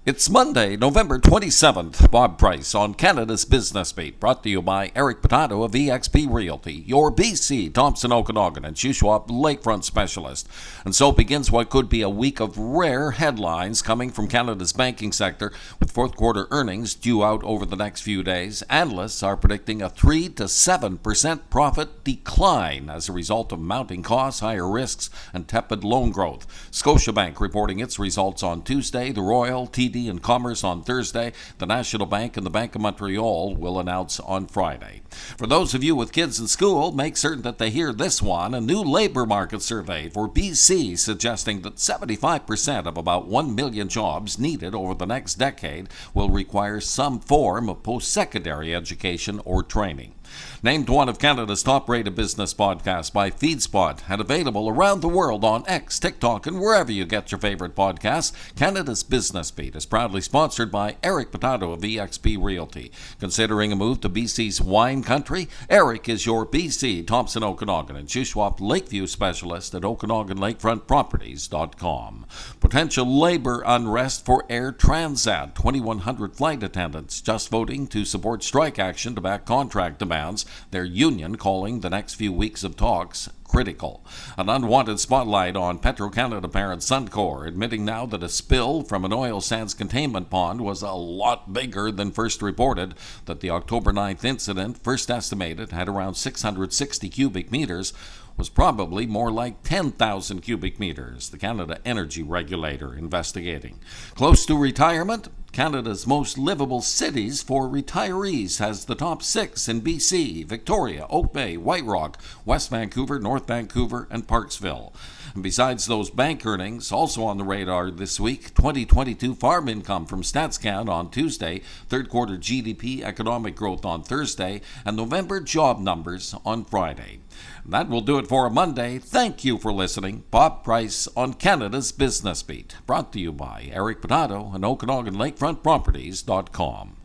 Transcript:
It's Monday, November 27th. Bob Price on Canada's Business Beat, brought to you by Eric Potato of eXp Realty, your BC, Thompson, Okanagan, and Shuswap lakefront specialist. And so begins what could be a week of rare headlines coming from Canada's banking sector, with fourth quarter earnings due out over the next few days. Analysts are predicting a 3 to 7% profit decline as a result of mounting costs, higher risks, and tepid loan growth. Scotiabank reporting its results on Tuesday. The Royal, TD, and Commerce on Thursday. The National Bank and the Bank of Montreal will announce on Friday. For those of you with kids in school, make certain that they hear this one. A new labor market survey for BC suggesting that 75% of about 1 million jobs needed over the next decade will require some form of post-secondary education or training. Named one of Canada's top-rated business podcasts by FeedSpot and available around the world on X, TikTok, and wherever you get your favorite podcasts, Canada's Business Beat is proudly sponsored by Eric Potato of eXp Realty. Considering a move to BC's wine country? Eric is your BC, Thompson, Okanagan, and Shuswap Lakeview specialist at OkanaganLakefrontProperties.com. Potential labor unrest for Air Transat. 2,100 flight attendants just voting to support strike action to back contract demands. Their union calling the next few weeks of talks critical. An unwanted spotlight on Petro-Canada parent Suncor, admitting now that a spill from an oil sands containment pond was a lot bigger than first reported, that the October 9th incident, first estimated had around 660 cubic meters, was probably more like 10,000 cubic meters, the Canada Energy Regulator investigating. Close to retirement, Canada's most livable cities for retirees has the top 6 in BC: Victoria, Oak Bay, White Rock, West Vancouver, North Vancouver, and Parksville. And besides those bank earnings, also on the radar this week, 2022 farm income from StatsCan on Tuesday, third quarter GDP economic growth on Thursday, and November job numbers on Friday. That will do it for a Monday. Thank you for listening. Bob Price on Canada's Business Beat, brought to you by Eric Potato and OkanaganLakefrontProperties.com.